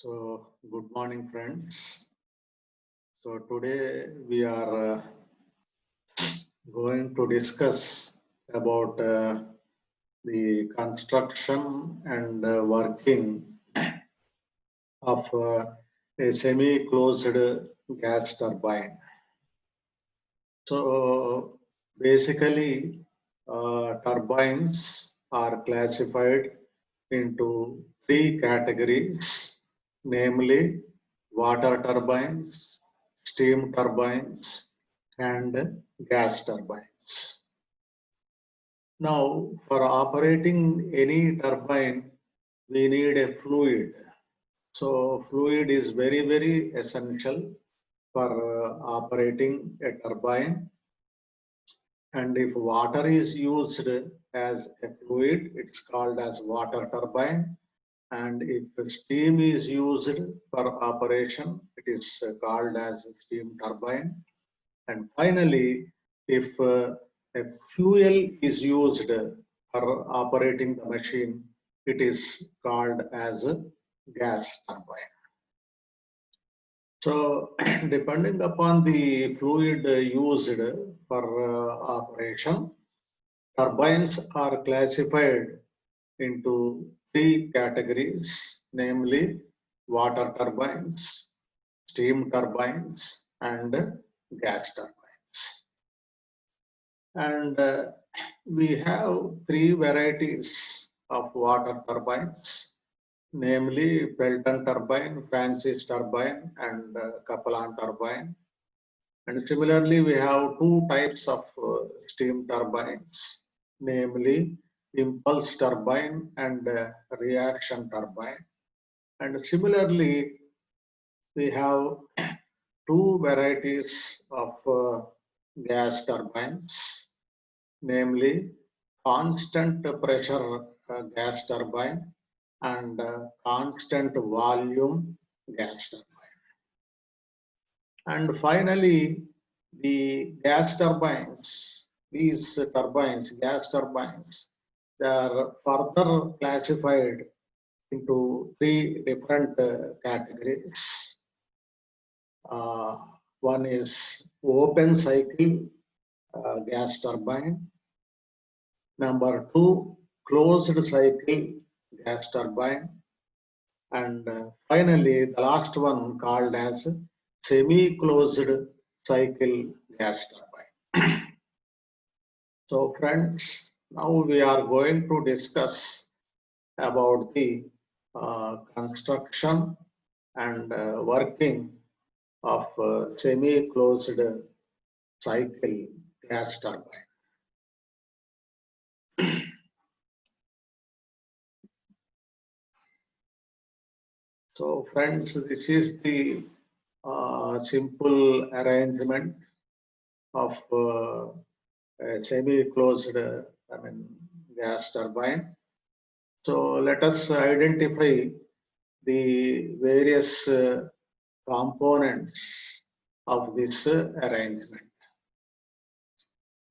Good morning, friends. Today we are going to discuss about the construction and working of a semi-closed gas turbine. So, basically, turbines are classified into three categories, namely water turbines, steam turbines, and gas turbines. Now, for operating any turbine, we need a fluid. So, fluid is very essential for operating a turbine. And if water is used as a fluid, it's called as water turbine. And if steam is used for operation, it is called as steam turbine. And finally, if a fuel is used for operating the machine, it is called as a gas turbine. So, depending upon the fluid used for operation, turbines are classified into three categories, namely water turbines, steam turbines, and gas turbines. And we have three varieties of water turbines, namely Pelton turbine, Francis turbine, and Kaplan turbine. And similarly, we have two types of steam turbines, namely impulse turbine and reaction turbine. And similarly, we have two varieties of gas turbines, namely constant pressure gas turbine and constant volume gas turbine. And finally, the gas turbines, these turbines, gas turbines, they are further classified into three different categories. One is open cycle gas turbine. Number two, closed cycle gas turbine. And finally, the last one called as semi-closed cycle gas turbine. So friends, now we are going to discuss about the construction and working of semi-closed cycle gas turbine. So friends, this is the simple arrangement of a semi-closed gas turbine. So let us identify the various components of this arrangement.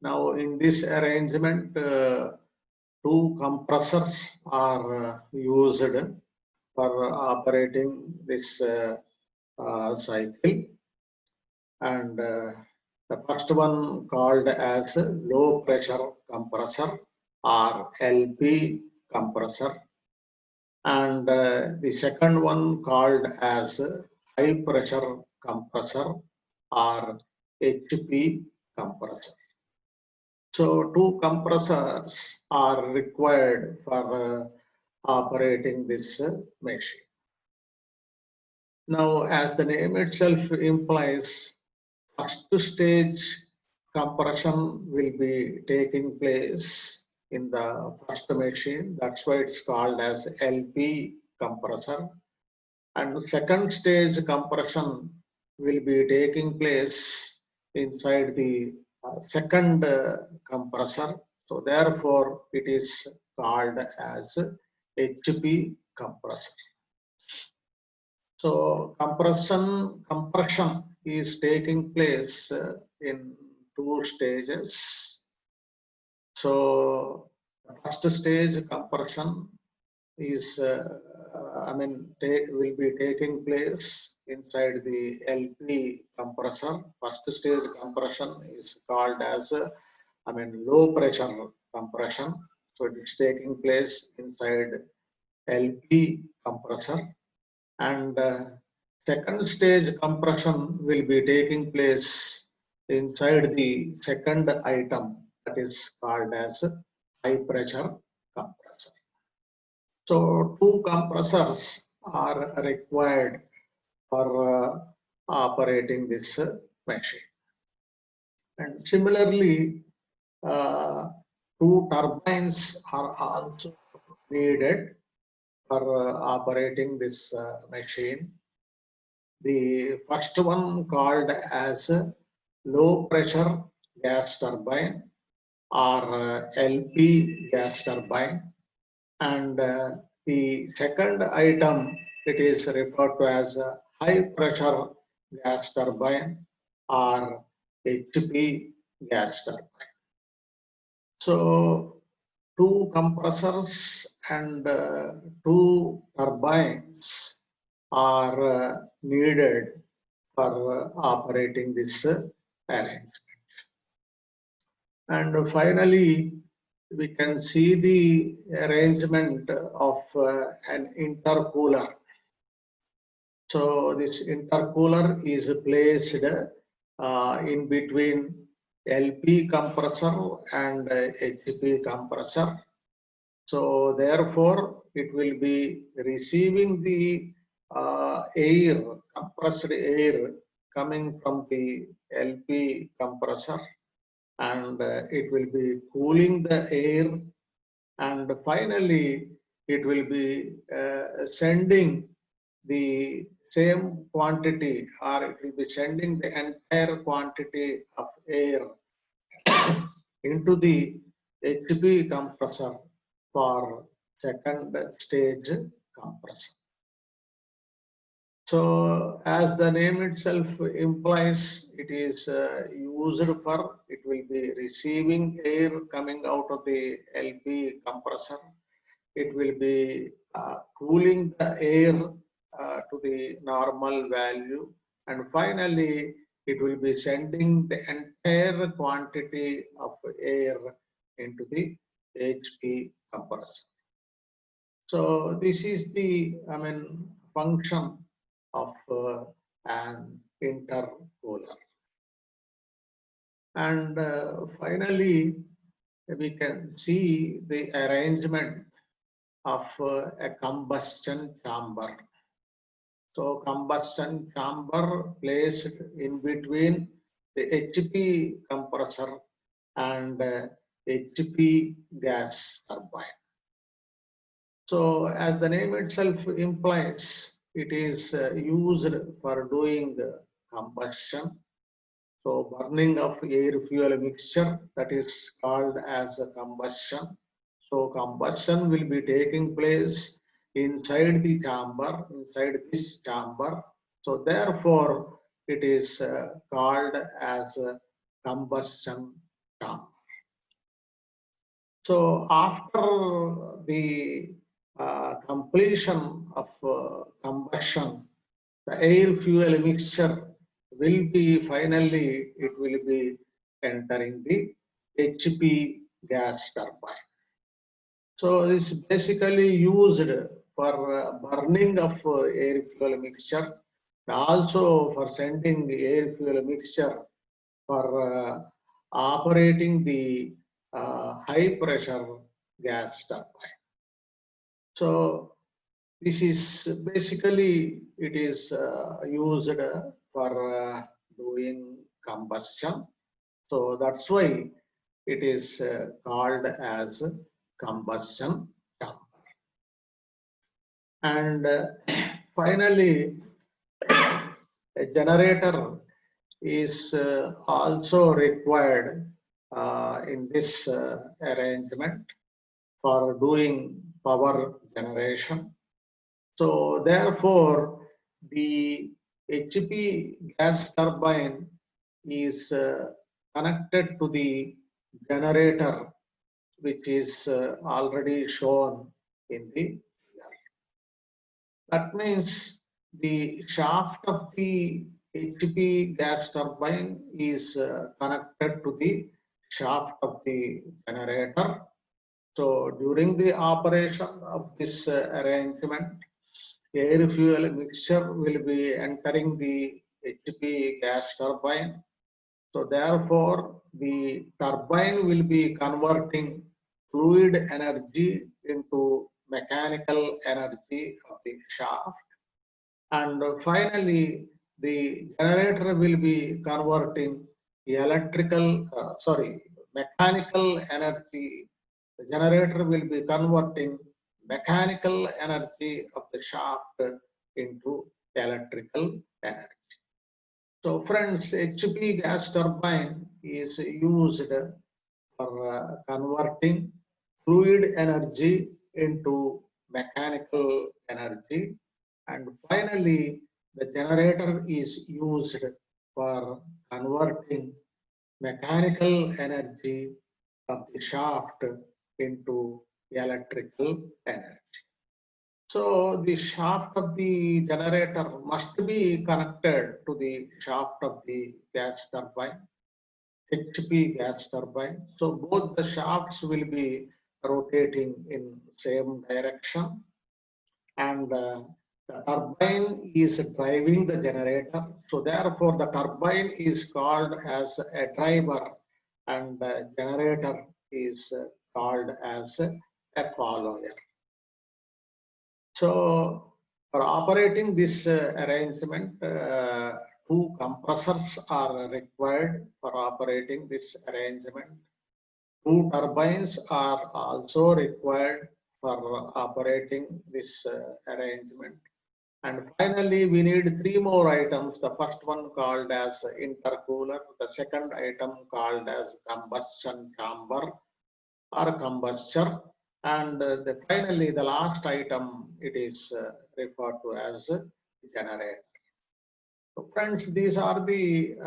Now in this arrangement, two compressors are used for operating this cycle, and the first one called as low pressure compressor or LP compressor, and the second one called as high pressure compressor or HP compressor. So two compressors are required for operating this machine. Now, as the name itself implies, first stage compression will be taking place in the first machine. That's why it's called as LP compressor. And second stage compression will be taking place inside the second compressor. So therefore, it is called as HP compressor. So compression is taking place in two stages. So first stage compression is, will be taking place inside the LP compressor. First stage compression is called as, low pressure compression. So it is taking place inside LP compressor, and second stage compression will be taking place inside the second item, that is called as high pressure compressor. So two compressors are required for operating this machine. And similarly, uh, two turbines are also needed for operating this machine. The first one called as low pressure gas turbine, or LP gas turbine, and the second item, it is referred to as a high pressure gas turbine, or HP gas turbine. So two compressors and two turbines are needed for operating this arrangement. And finally, we can see the arrangement of an intercooler. So this intercooler is placed in between LP compressor and HP compressor. So therefore, it will be receiving the air, compressed air coming from the LP compressor, and it will be cooling the air, and finally it will be sending the same quantity, or it will be sending the entire quantity of air into the HP compressor for second stage compression. So as the name itself implies, it is used for, it will be receiving air coming out of the LP compressor. It will be cooling the air to the normal value, and finally it will be sending the entire quantity of air into the HP compressor. So this is the function of an intercooler. And finally, we can see the arrangement of a combustion chamber. So combustion chamber placed in between the HP compressor and HP gas turbine. So as the name itself implies, it is used for doing combustion. So burning of air fuel mixture, that is called as a combustion. So combustion will be taking place inside the chamber, inside this chamber. So therefore, it is called as a combustion chamber. So after the completion of combustion, the air fuel mixture will be finally, it will be entering the HP gas turbine. So it's basically used for burning of air fuel mixture, and also for sending the air fuel mixture for operating the high pressure gas turbine. So this is basically, it is used for doing combustion. So that's why it is called as combustion chamber. And finally, a generator is also required in this arrangement for doing power generation. So therefore, the HP gas turbine is connected to the generator, which is already shown in the That means the shaft of the HP gas turbine is connected to the shaft of the generator. So during the operation of this arrangement, air fuel mixture will be entering the HP gas turbine. So therefore, the turbine will be converting fluid energy into mechanical energy of the shaft. And finally, the generator will be converting mechanical energy. The generator will be converting mechanical energy of the shaft into electrical energy. So friends, HP gas turbine is used for converting fluid energy into mechanical energy. And finally, the generator is used for converting mechanical energy of the shaft into electrical energy. So the shaft of the generator must be connected to the shaft of the gas turbine, HP gas turbine. So both the shafts will be rotating in same direction, and the turbine is driving the generator. So therefore the turbine is called as a driver, and the generator is called as a follower. So for operating this arrangement, two compressors are required for operating this arrangement. Two turbines are also required for operating this arrangement. And finally, we need three more items. The first one called as intercooler, the second item called as combustion chamber or combustor, and finally the last item, it is referred to as generator. So friends, these are the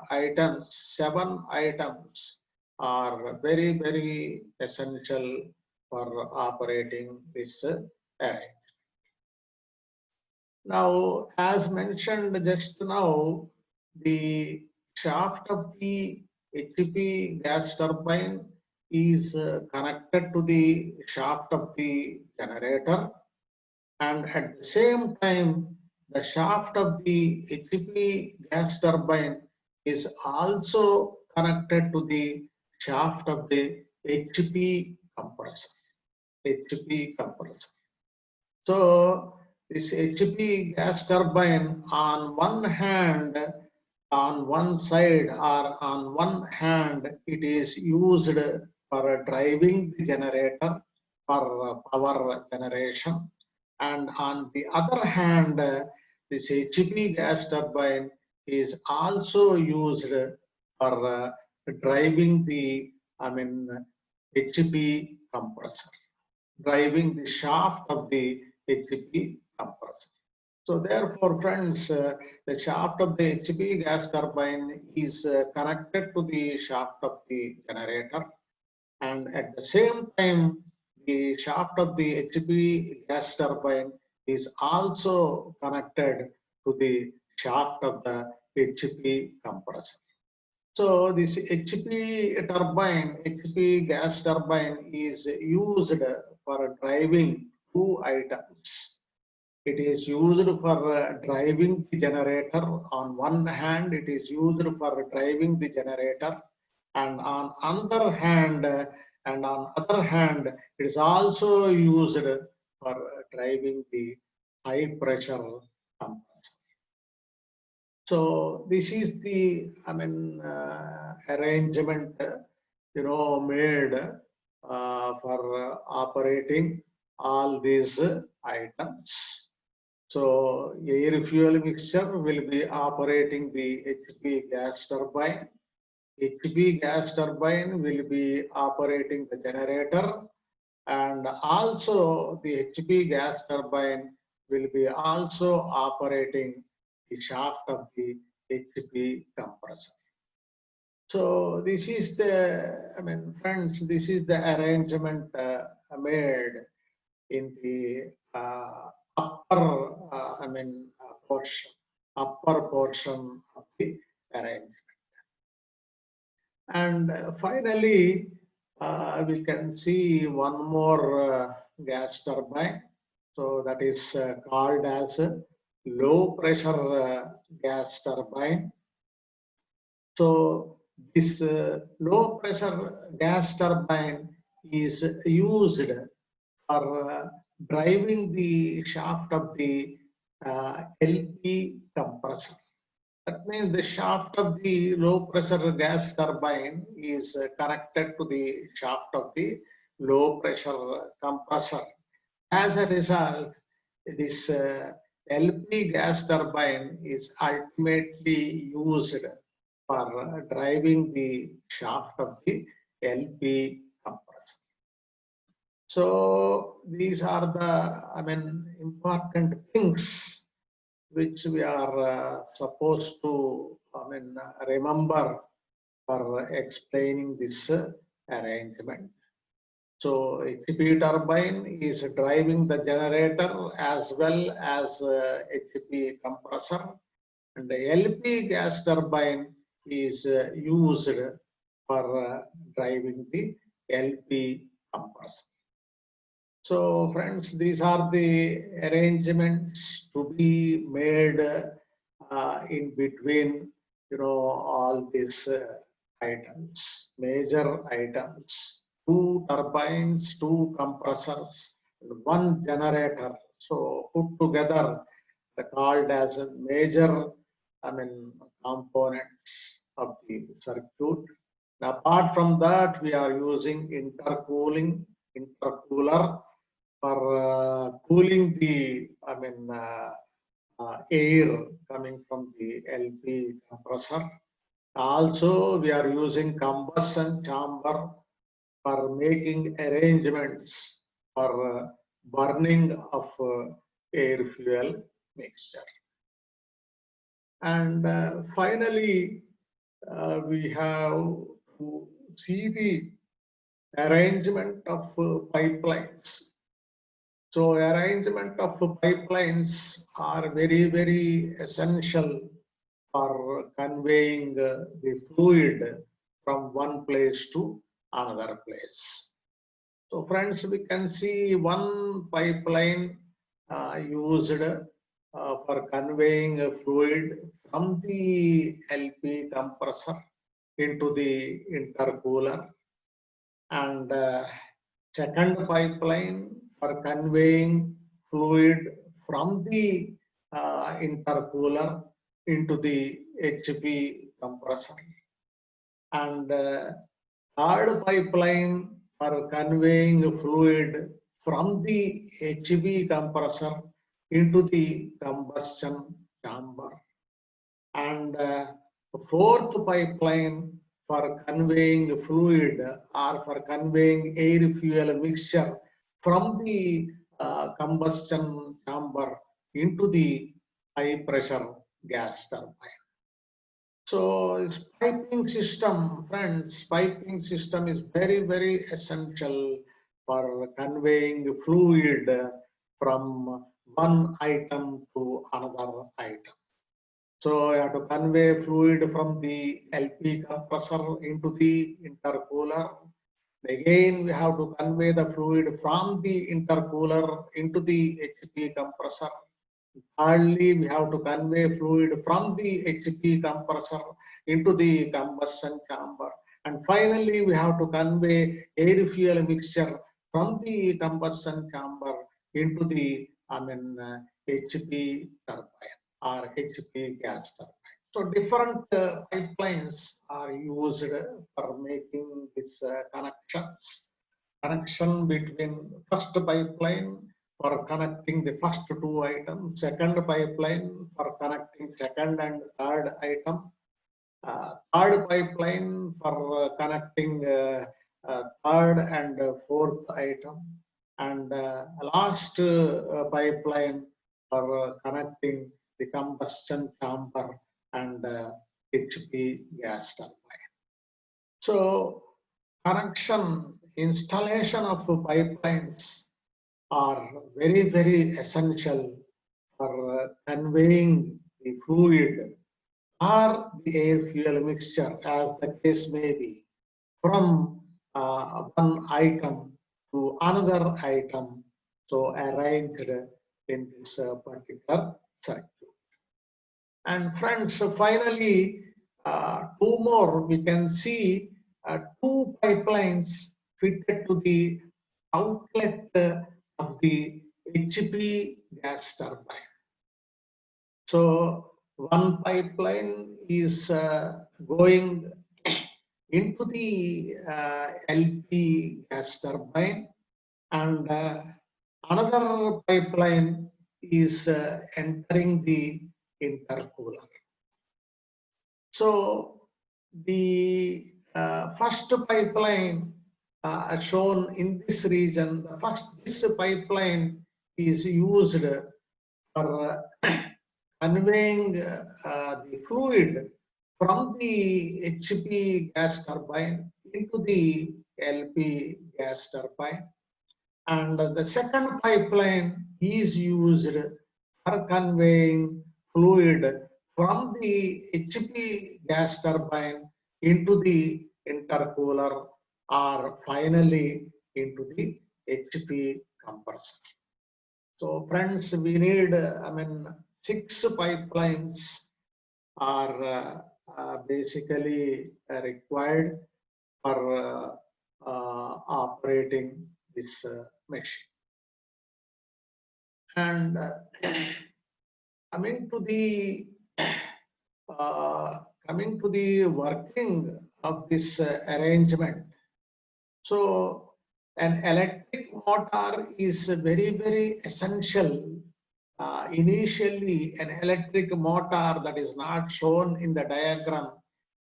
items. 7 items are very, very essential for operating this array. Now, as mentioned just now, the shaft of the HP gas turbine is connected to the shaft of the generator, and at the same time, the shaft of the HP gas turbine is also connected to the shaft of the HP compressor. HP compressor. So this HP gas turbine, on one hand, on one side or on one hand, it is used for driving the generator for power generation, and on the other hand, this HP gas turbine is also used for driving the HP compressor, driving the shaft of the HP compressor. So therefore, friends, the shaft of the HP gas turbine is connected to the shaft of the generator, and at the same time, the shaft of the HP gas turbine is also connected to the shaft of the HP compressor. So this HP gas turbine is used for driving two items. It is used for driving the generator. On one hand, it is used for driving the generator, and on other hand, it is also used for driving the high pressure compressor. So this is the arrangement made for operating all these items. So air fuel mixture will be operating the HP gas turbine. HP gas turbine will be operating the generator, and also the HP gas turbine will be also operating the shaft of the HP compressor. So this is the, friends, this is the arrangement made in the upper portion of the arrangement. And finally, we can see one more gas turbine. So that is called as a low pressure gas turbine. So this low pressure gas turbine is used for driving the shaft of the LP compressor. That means the shaft of the low pressure gas turbine is connected to the shaft of the low pressure compressor. As a result, this LP gas turbine is ultimately used for driving the shaft of the LP compressor. So these are the important things which we are supposed to remember for explaining this arrangement. So HP turbine is driving the generator as well as HP compressor, and the LP gas turbine is used for driving the LP compressor. So friends, these are the arrangements to be made in between, all these items, major items, 2 turbines, 2 compressors, and 1 generator. So put together, they're called as a major, components of the circuit. And apart from that, we are using intercooler for cooling the air coming from the LP compressor. Also, we are using combustion chamber for making arrangements for burning of air fuel mixture. And finally, we have to see the arrangement of pipelines. So arrangement of pipelines are very, very essential for conveying the fluid from one place to another place. So friends, we can see one pipeline used for conveying a fluid from the LP compressor into the intercooler, and second pipeline for conveying fluid from the intercooler into the HP compressor, and third pipeline for conveying fluid from the HP compressor into the combustion chamber, and fourth pipeline for conveying fluid or for conveying air fuel mixture from the combustion chamber into the high pressure gas turbine. So it's piping system, friends, piping system is very, very essential for conveying fluid from one item to another item. So you have to convey fluid from the LP compressor into the intercooler. Again, we have to convey the fluid from the intercooler into the HP compressor. Thirdly, we have to convey fluid from the HP compressor into the combustion chamber. And finally, we have to convey air fuel mixture from the combustion chamber into the HP turbine or HP gas turbine. So different pipelines are used for making these connections. Connection between first pipeline for connecting the first 2 items, second pipeline for connecting second and third item, third pipeline for connecting third and fourth item, and last pipeline for connecting the combustion chamber and HP gas turbine. So installation of pipelines are very, very essential for conveying the fluid or the air fuel mixture, as the case may be, from one item to another item, so arranged in this particular circuit. And friends, finally, two more, we can see two pipelines fitted to the outlet of the HP gas turbine. So one pipeline is going into the LP gas turbine, and another pipeline is entering the intercooler. So the first pipeline shown in this region, this pipeline is used for conveying the fluid from the HP gas turbine into the LP gas turbine. And the second pipeline is used for conveying fluid from the HP gas turbine into the intercooler, or finally into the HP compressor. So friends, we need, 6 pipelines are basically required for operating this machine. And coming to the working of this arrangement. So an electric motor is very essential. Initially, an electric motor that is not shown in the diagram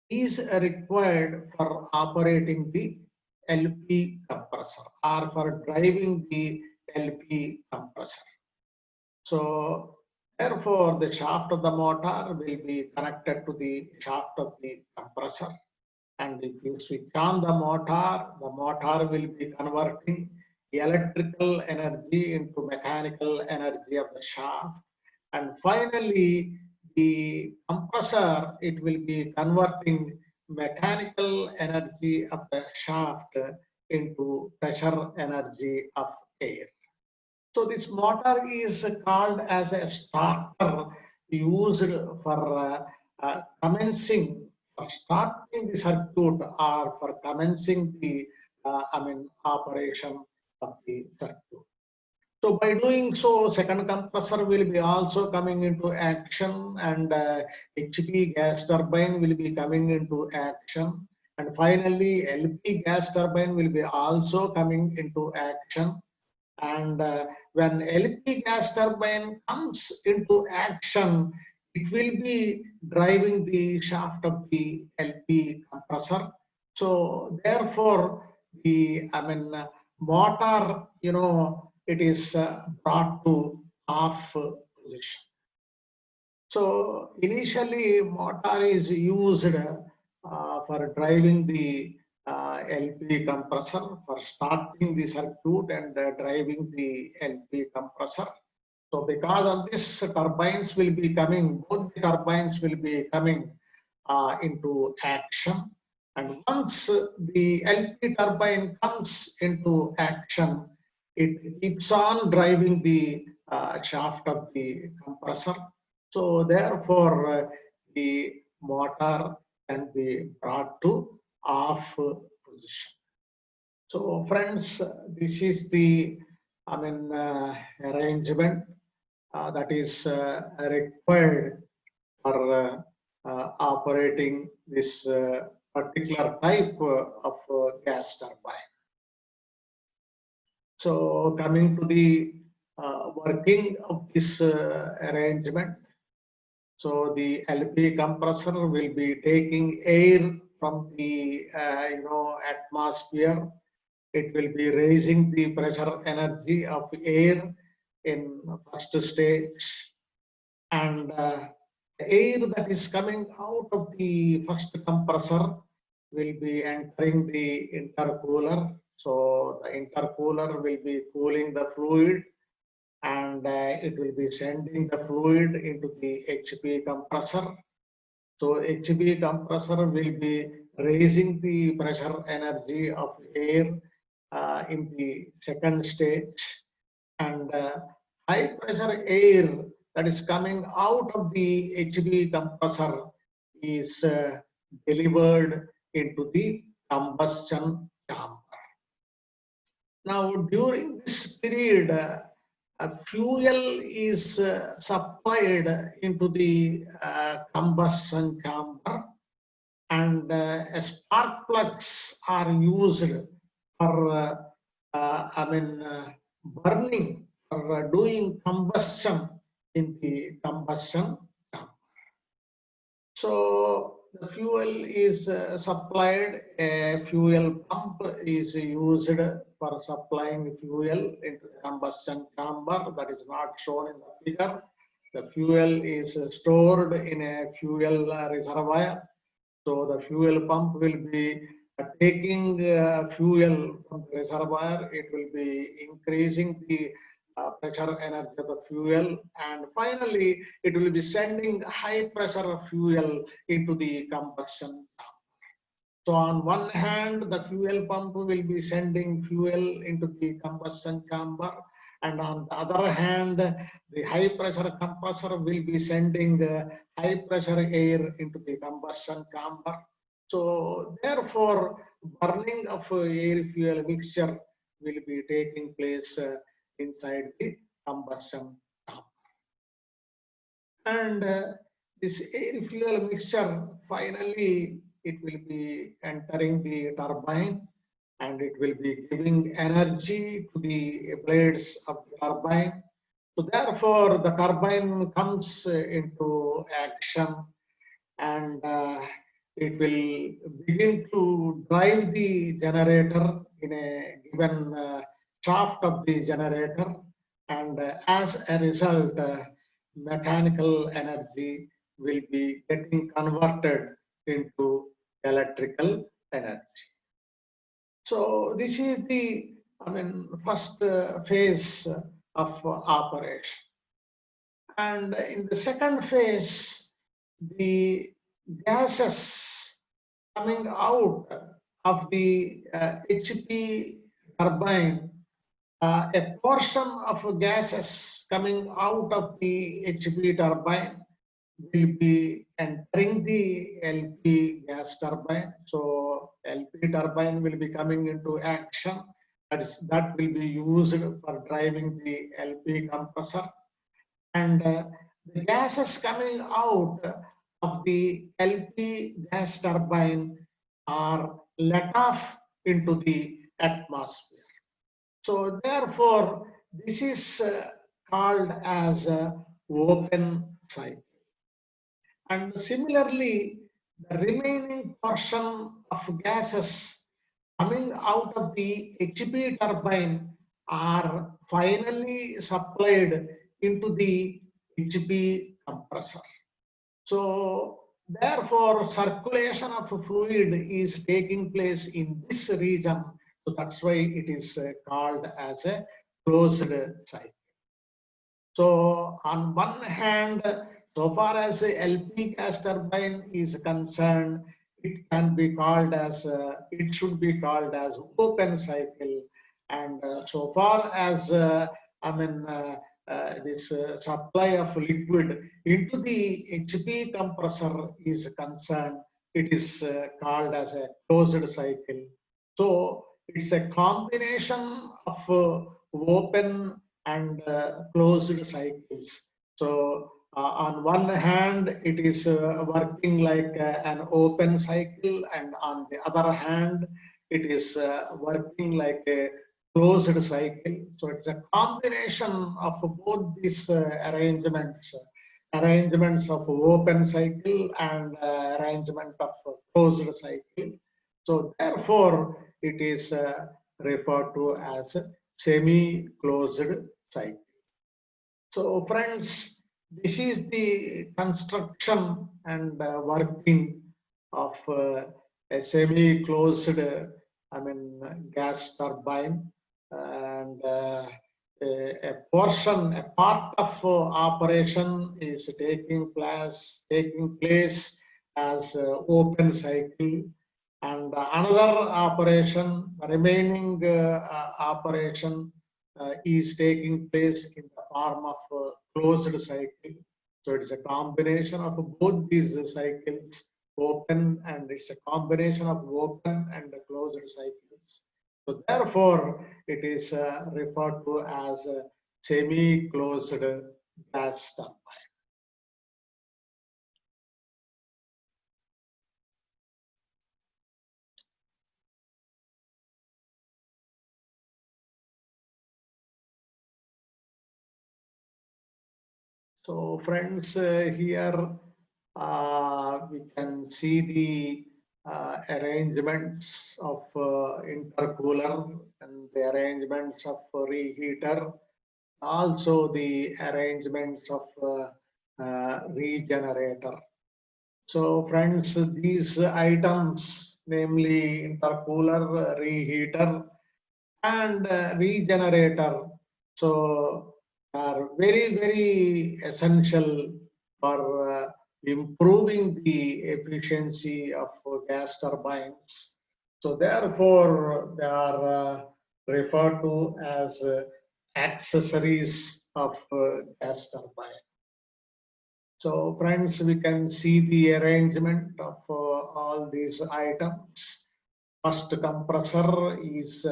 is required for operating the LP compressor or for driving the LP compressor. So therefore, the shaft of the motor will be connected to the shaft of the compressor. And if you switch on the motor will be converting electrical energy into mechanical energy of the shaft. And finally, the compressor, it will be converting mechanical energy of the shaft into pressure energy of air. So this motor is called as a starter, used for starting the circuit or for commencing the operation of the circuit. So by doing so, second compressor will be also coming into action, and HP gas turbine will be coming into action, and finally LP gas turbine will be also coming into action. And when LP gas turbine comes into action, it will be driving the shaft of the LP compressor. So therefore, the motor, it is brought to off position. So initially, motor is used for driving the LP compressor, for starting the circuit and driving the LP compressor. So because of this, turbines will be coming, both the turbines will be coming into action. And once the LP turbine comes into action, it keeps on driving the shaft of the compressor. So therefore, the motor can be brought to off position. So friends, this is the arrangement that is required for operating this particular type of gas turbine. So coming to the working of this arrangement. So the LP compressor will be taking air from the atmosphere. It will be raising the pressure energy of air in first stage, and the air that is coming out of the first compressor will be entering the intercooler. So the intercooler will be cooling the fluid, and it will be sending the fluid into the HP compressor. So HP compressor will be raising the pressure energy of air in the second stage, and high pressure air that is coming out of the HB compressor is delivered into the combustion chamber. Now, during this period, fuel is supplied into the combustion chamber, and spark plugs are used for burning, for doing combustion in the combustion chamber. So the fuel is supplied, a fuel pump is used for supplying fuel into the combustion chamber. That is not shown in the figure. The fuel is stored in a fuel reservoir. So the fuel pump will be taking fuel from the reservoir. It will be increasing the pressure energy of the fuel, and finally it will be sending high pressure fuel into the combustion chamber. So on one hand, the fuel pump will be sending fuel into the combustion chamber, and on the other hand, the high pressure compressor will be sending high pressure air into the combustion chamber. So therefore, burning of air fuel mixture will be taking place inside the combustion chamber. And this air fuel mixture, finally it will be entering the turbine, and it will be giving energy to the blades of the turbine. So therefore the turbine comes into action, and it will begin to drive the generator in a given shaft of the generator, and as a result, mechanical energy will be getting converted into electrical energy. So this is the, first phase of operation. And in the second phase, the gases coming out of the HP turbine, a portion of gases coming out of the HP turbine will be entering the LP gas turbine. So LP turbine will be coming into action. That will be used for driving the LP compressor. And the gases coming out of the LP gas turbine are let off into the atmosphere. So therefore, this is called as an open cycle. And similarly, the remaining portion of gases coming out of the HP turbine are finally supplied into the HP compressor. So therefore, circulation of fluid is taking place in this region. So that's why it is called as a closed cycle. So on one hand, so far as LP gas turbine is concerned, it can be called as, it should be called as open cycle. And so far as, this supply of liquid into the HP compressor is concerned, it is called as a closed cycle. So it's a combination of open and closed cycles. So on one hand, it is working like an open cycle, and on the other hand, it is working like a closed cycle. So it's a combination of both these arrangements of open cycle and arrangement of closed cycle. So therefore, it is referred to as semi-closed cycle. So friends, this is the construction and working of a semi-closed, gas turbine, and a portion, a part of operation is taking place as open cycle, and another operation, remaining operation is taking place in the form of closed cycle. So it's a combination of both these cycles, open, and it's a combination of open and closed cycles. So therefore, it is referred to as a semi-closed gas turbine. So friends, here we can see the arrangements of intercooler and the arrangements of reheater, also the arrangements of regenerator. So friends, these items, namely intercooler, reheater, and regenerator, so are very essential for improving the efficiency of gas turbines. So therefore, they are referred to as accessories of gas turbine. So friends, we can see the arrangement of all these items. First compressor is,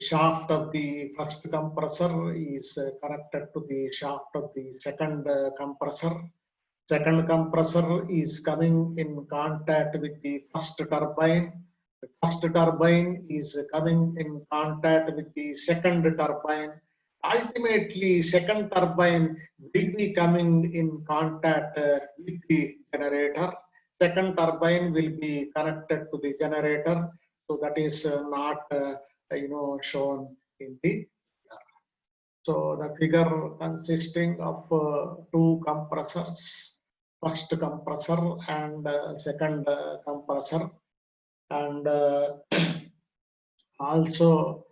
shaft of the first compressor is connected to the shaft of the second compressor. Second compressor is coming in contact with the first turbine. The first turbine is coming in contact with the second turbine. Ultimately, second turbine will be coming in contact with the generator. Second turbine will be connected to the generator. So that is not shown in the figure. So the figure consisting of two compressors, first compressor and second compressor, and also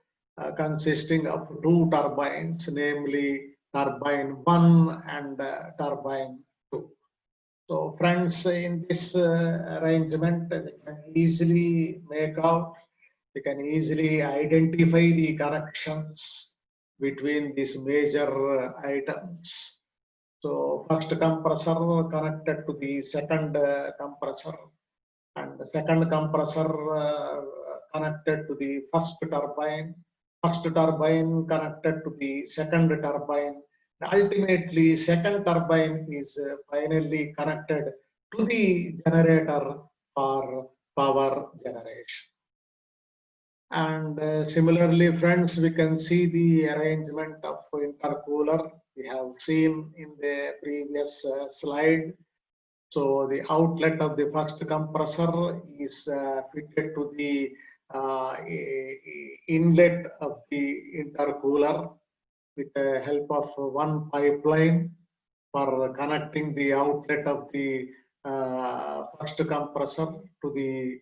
consisting of two turbines, namely turbine 1 and turbine 2. So friends, in this arrangement, we can easily make out, we can easily identify the connections between these major items. So first compressor connected to the second compressor, and the second compressor connected to the first turbine connected to the second turbine. Ultimately, second turbine is finally connected to the generator for power generation. And similarly, friends, we can see the arrangement of intercooler. We have seen in the previous slide. So the outlet of the first compressor is fitted to the inlet of the intercooler with the help of one pipeline for connecting the outlet of the first compressor to the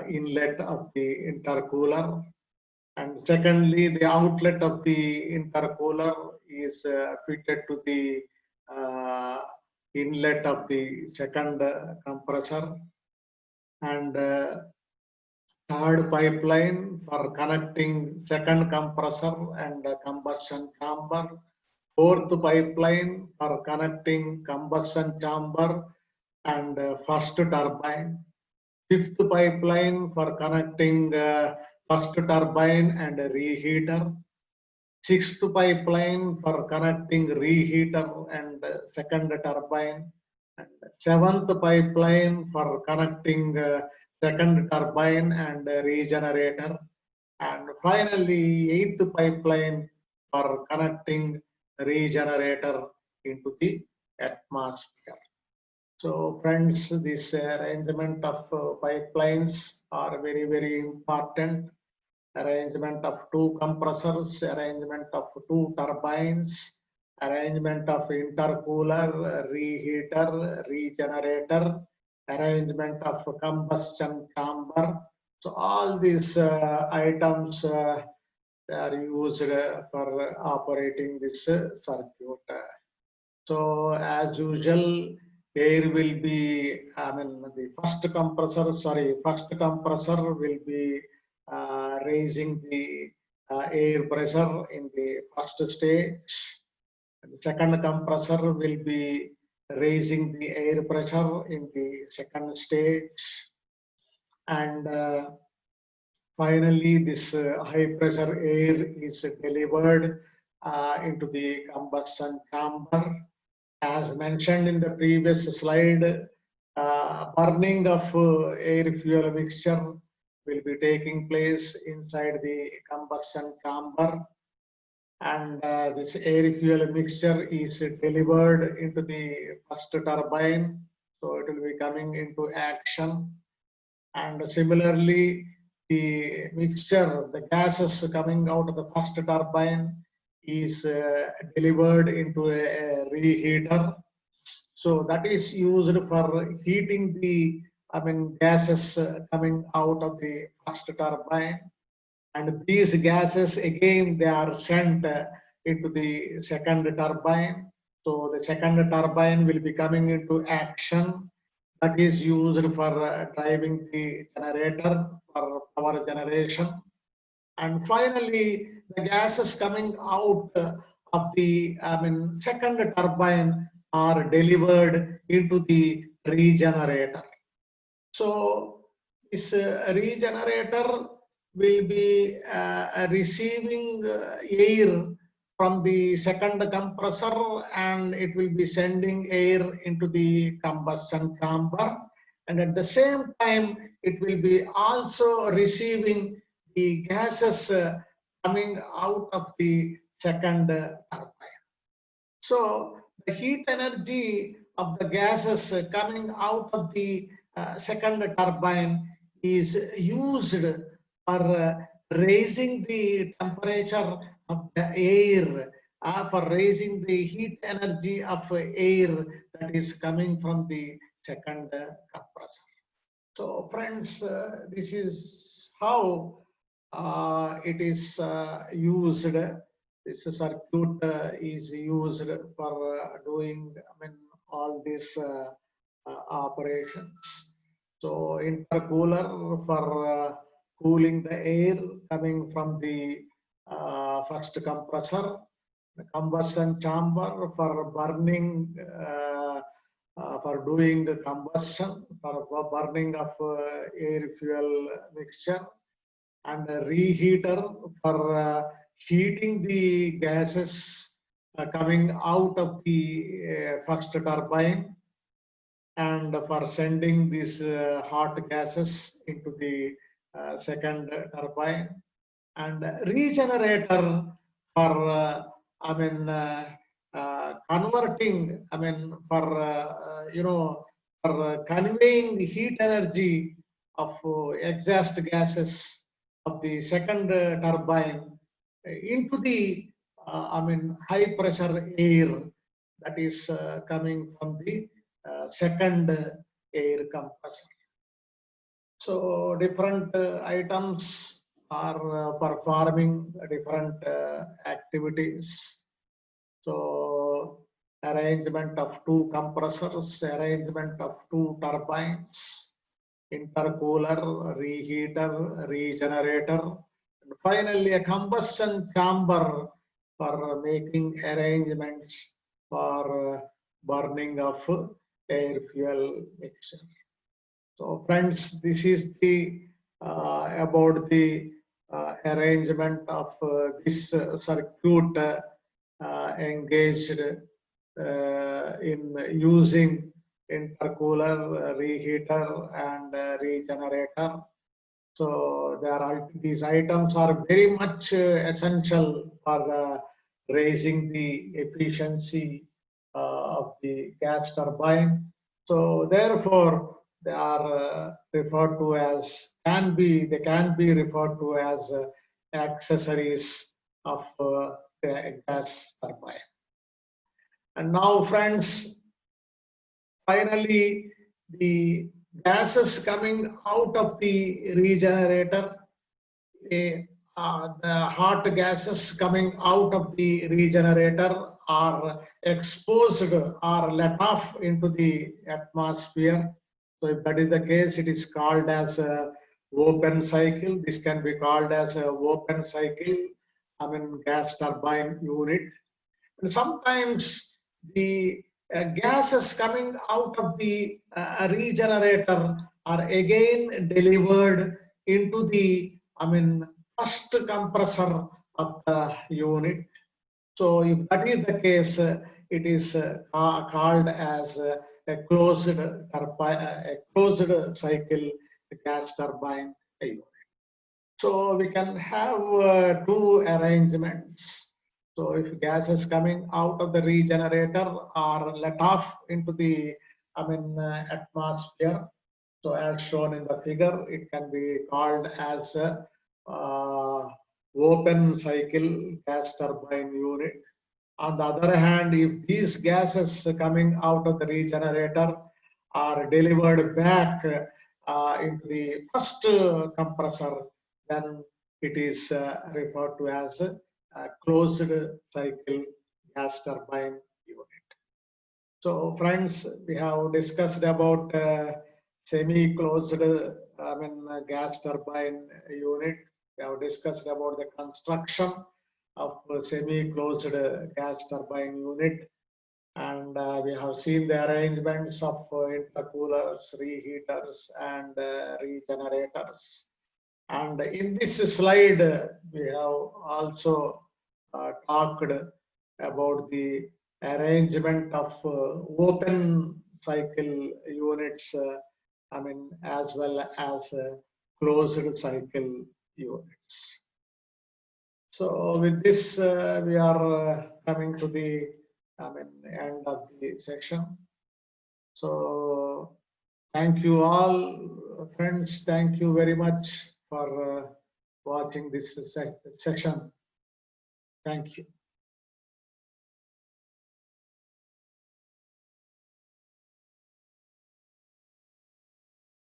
inlet of the intercooler. And secondly, the outlet of the intercooler is fitted to the inlet of the second compressor. And third pipeline for connecting second compressor and combustion chamber. Fourth pipeline for connecting combustion chamber and first turbine. Fifth pipeline for connecting first turbine and reheater. Sixth pipeline for connecting reheater and second turbine. And seventh pipeline for connecting second turbine and regenerator. And finally, eighth pipeline for connecting regenerator into the atmosphere. So friends, this arrangement of pipelines are very important. Arrangement of two compressors, arrangement of two turbines, arrangement of intercooler, reheater, regenerator, arrangement of combustion chamber. So all these items they are used for operating this circuit. So as usual, air will be, the first compressor will be raising the air pressure in the first stage. The second compressor will be raising the air pressure in the second stage. And finally, this high pressure air is delivered into the combustion chamber. As mentioned in the previous slide, burning of air fuel mixture will be taking place inside the combustion chamber, and this air fuel mixture is delivered into the first turbine, so it will be coming into action. And similarly, the mixture, the gases coming out of the first turbine is delivered into a reheater. So that is used for heating the, gases coming out of the first turbine. And these gases, again, they are sent into the second turbine. So the second turbine will be coming into action. That is used for driving the generator for power generation. And finally, the gases coming out of the second turbine are delivered into the regenerator. So this regenerator will be receiving air from the second compressor, and it will be sending air into the combustion chamber. And at the same time, it will be also receiving the gases coming out of the second turbine. So the heat energy of the gases coming out of the second turbine is used for raising the temperature of the air, for raising the heat energy of air that is coming from the second compressor. So friends, this is how it is used. This circuit is used for doing, all these operations. So intercooler for cooling the air coming from the first compressor, the combustion chamber for burning, for doing the combustion, for burning of air fuel mixture, and a reheater for heating the gases coming out of the first turbine, and for sending these hot gases into the second turbine, and regenerator for converting, for conveying the heat energy of exhaust gases of the second turbine into the high pressure air that is coming from the second air compressor. So different items are performing different activities. So arrangement of two compressors, arrangement of two turbines, intercooler, reheater, regenerator, and finally a combustion chamber for making arrangements for burning of air fuel mixture. So friends, this is the about the arrangement of this circuit engaged in using intercooler, reheater, and regenerator. So these items are very much essential for raising the efficiency of the gas turbine. So therefore, they are referred to as, they can be referred to as accessories of the gas turbine. And now friends, finally, the gases coming out of the regenerator the hot gases coming out of the regenerator are exposed or let off into the atmosphere. So if that is the case, it is called as a open cycle. This can be called as a open cycle, gas turbine unit. And sometimes the gases coming out of the regenerator are again delivered into the, first compressor of the unit. So if that is the case, it is called as a closed cycle gas turbine unit. So we can have two arrangements. So if gas is coming out of the regenerator or let off into the atmosphere, so as shown in the figure, it can be called as a open cycle gas turbine unit. On the other hand, if these gases coming out of the regenerator are delivered back into the first compressor, then it is referred to as a closed cycle gas turbine unit. So friends, we have discussed about semi-closed gas turbine unit. We have discussed about the construction of semi-closed gas turbine unit, and we have seen the arrangements of intercoolers, reheaters, and regenerators. And in this slide, we have also talked about the arrangement of open cycle units, as well as closed cycle units. So with this, we are coming to the end of the section. So thank you all, friends. Thank you very much for watching this section. Thank you.